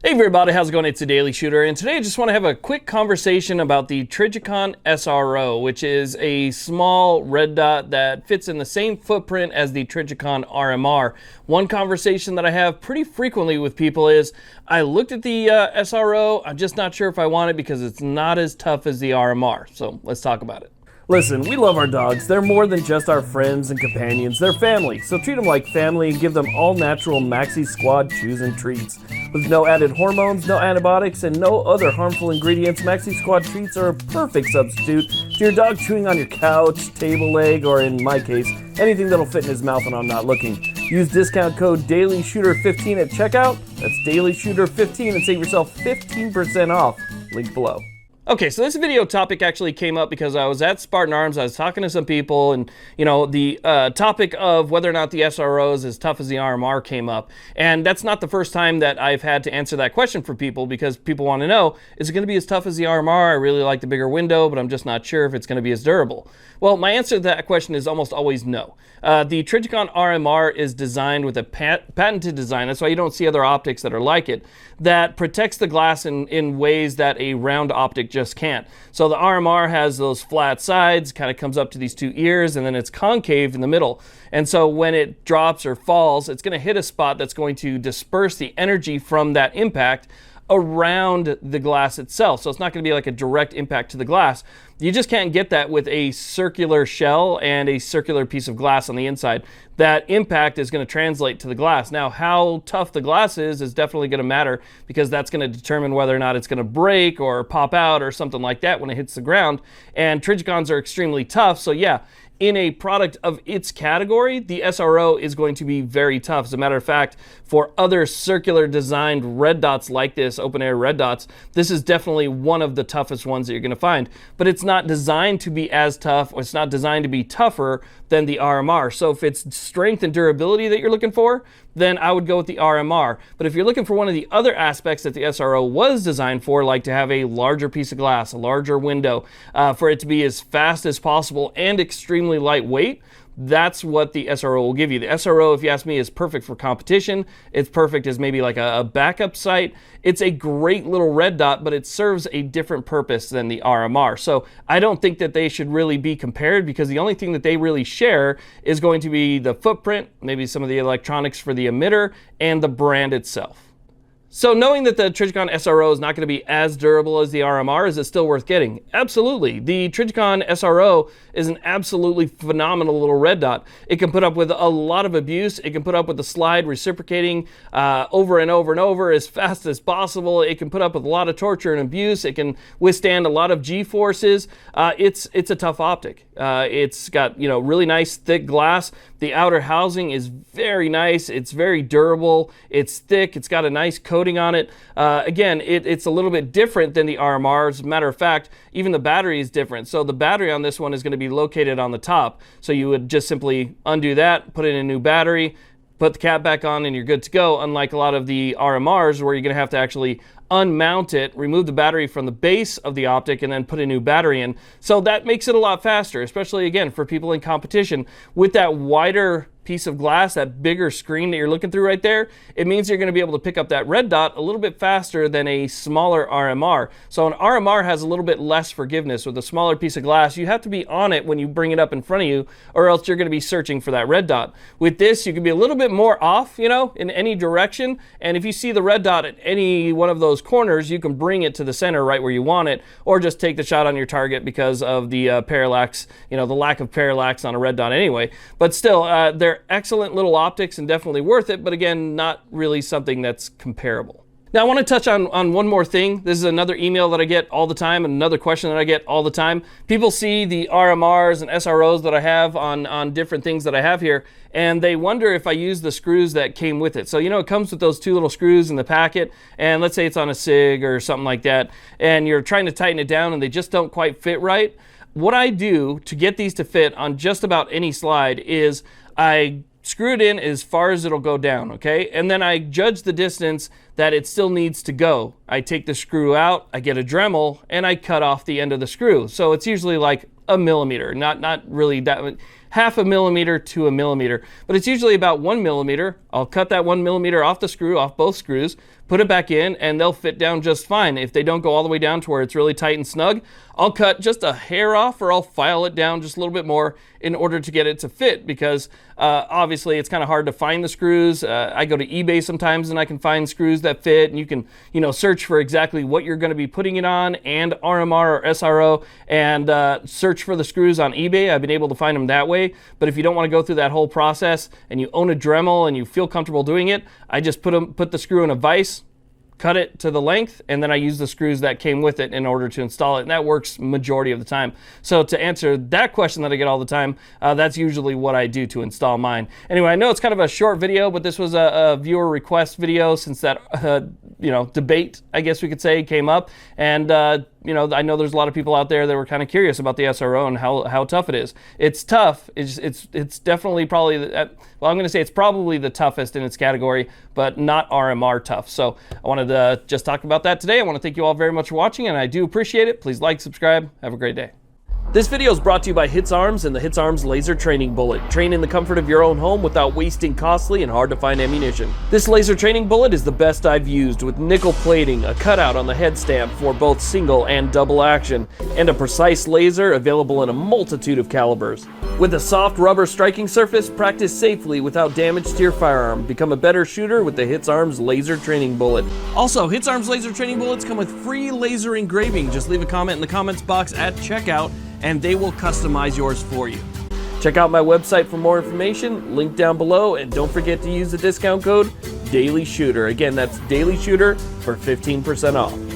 Hey everybody, how's it going? It's a Daily Shooter, and today I just want to have a quick conversation about the Trijicon SRO, which is a small red dot that fits in the same footprint as the Trijicon RMR. One conversation that I have pretty frequently with people is, I looked at the SRO, I'm just not sure if I want it because it's not as tough as the RMR. So let's talk about it. Listen, we love our dogs. They're more than just our friends and companions. They're family, so treat them like family and give them all-natural Maxi Squad chews and treats. With no added hormones, no antibiotics, and no other harmful ingredients, Maxi Squad treats are a perfect substitute to your dog chewing on your couch, table leg, or in my case, anything that'll fit in his mouth when I'm not looking. Use discount code DailyShooter15 at checkout. That's DailyShooter15 and save yourself 15% off. Link below. Okay, so this video topic actually came up because I was at Spartan Arms, I was talking to some people, and the topic of whether or not the SRO is as tough as the RMR came up. And that's not the first time that I've had to answer that question for people, because people want to know, is it going to be as tough as the RMR? I really like the bigger window, but I'm just not sure if it's going to be as durable. Well, my answer to that question is almost always no. The Trijicon RMR is designed with a patented design, that's why you don't see other optics that are like it, that protects the glass in ways that a round optic just can't. So the RMR has those flat sides, kind of comes up to these two ears, and then it's concave in the middle. And so when it drops or falls, it's going to hit a spot that's going to disperse the energy from that impact around the glass itself. So it's not going to be like a direct impact to the glass. You just can't get that with a circular shell and a circular piece of glass on the inside. That impact is going to translate to the glass. Now, how tough the glass is definitely going to matter, because that's going to determine whether or not it's going to break or pop out or something like that when it hits the ground. And Trijicons are extremely tough, so yeah, in a product of its category, the SRO is going to be very tough. As a matter of fact, for other circular designed red dots like this, open air red dots, this is definitely one of the toughest ones that you're going to find. But it's not designed to be as tough, or it's not designed to be tougher than the RMR. So if it's strength and durability that you're looking for, then I would go with the RMR. But if you're looking for one of the other aspects that the SRO was designed for, like to have a larger piece of glass, a larger window, for it to be as fast as possible and extremely lightweight, that's what the SRO will give you. The SRO, if you ask me, is perfect for competition. It's perfect as maybe like a backup sight. It's a great little red dot, but it serves a different purpose than the RMR. So I don't think that they should really be compared, because the only thing that they really share is going to be the footprint, maybe some of the electronics for the emitter, and the brand itself. So knowing that the Trijicon SRO is not going to be as durable as the RMR, is it still worth getting? Absolutely. The Trijicon SRO is an absolutely phenomenal little red dot. It can put up with a lot of abuse. It can put up with the slide reciprocating over and over and over as fast as possible. It can put up with a lot of torture and abuse. It can withstand a lot of G-forces. It's a tough optic. It's got really nice thick glass. The outer housing is very nice. It's very durable. It's thick. It's got a nice coating on it. Again, it's a little bit different than the RMR. As a matter of fact, even the battery is different. So the battery on this one is going to be located on the top. So you would just simply undo that, put in a new battery, put the cap back on, and you're good to go, unlike a lot of the RMRs where you're going to have to actually unmount it, remove the battery from the base of the optic, and then put a new battery in. So that makes it a lot faster, especially, again, for people in competition. With that wider piece of glass, that bigger screen that you're looking through right there, it means you're going to be able to pick up that red dot a little bit faster than a smaller RMR. So an RMR has a little bit less forgiveness. With a smaller piece of glass, you have to be on it when you bring it up in front of you, or else you're going to be searching for that red dot. With this, you can be a little bit more off, in any direction, and if you see the red dot at any one of those corners, you can bring it to the center right where you want it, or just take the shot on your target because of the parallax, the lack of parallax on a red dot anyway. But still, they're excellent little optics and definitely worth it, but again, not really something that's comparable. Now, I want to touch on one more thing. This is another email that I get all the time, and another question that I get all the time. People see the RMRs and SROs that I have on different things that I have here, and they wonder if I use the screws that came with it. So, it comes with those two little screws in the packet, and let's say it's on a SIG or something like that, and you're trying to tighten it down and they just don't quite fit right. What I do to get these to fit on just about any slide is I screw it in as far as it'll go down, okay? And then I judge the distance that it still needs to go. I take the screw out, I get a Dremel, and I cut off the end of the screw. So it's usually like a millimeter, not really that. 0.5 millimeter to 1 millimeter, but it's usually about 1 millimeter. I'll cut that 1 millimeter off the screw, off both screws, put it back in, and they'll fit down just fine. If they don't go all the way down to where it's really tight and snug, I'll cut just a hair off, or I'll file it down just a little bit more in order to get it to fit, because obviously it's kind of hard to find the screws. I go to eBay sometimes and I can find screws that fit, and you can, search for exactly what you're going to be putting it on, and RMR or SRO, and search for the screws on eBay. I've been able to find them that way. But if you don't want to go through that whole process and you own a Dremel and you feel comfortable doing it, I just put the screw in a vise, cut it to the length, and then I use the screws that came with it in order to install it, and that works majority of the time. So to answer that question that I get all the time, that's usually what I do to install mine. Anyway, I know it's kind of a short video, but this was a viewer request video, since that debate, I guess we could say, came up, and I know there's a lot of people out there that were kind of curious about the SRO and how tough it is. It's tough. It's definitely probably, I'm going to say it's probably the toughest in its category, but not RMR tough. So I wanted to just talk about that today. I want to thank you all very much for watching, and I do appreciate it. Please like, subscribe. Have a great day. This video is brought to you by Hits Arms and the Hits Arms Laser Training Bullet. Train in the comfort of your own home without wasting costly and hard to find ammunition. This laser training bullet is the best I've used, with nickel plating, a cutout on the head stamp for both single and double action, and a precise laser available in a multitude of calibers. With a soft rubber striking surface, practice safely without damage to your firearm. Become a better shooter with the Hits Arms Laser Training Bullet. Also, Hits Arms Laser Training Bullets come with free laser engraving. Just leave a comment in the comments box at checkout, and they will customize yours for you. Check out my website for more information, link down below, and don't forget to use the discount code DailyShooter. Again, that's DailyShooter for 15% off.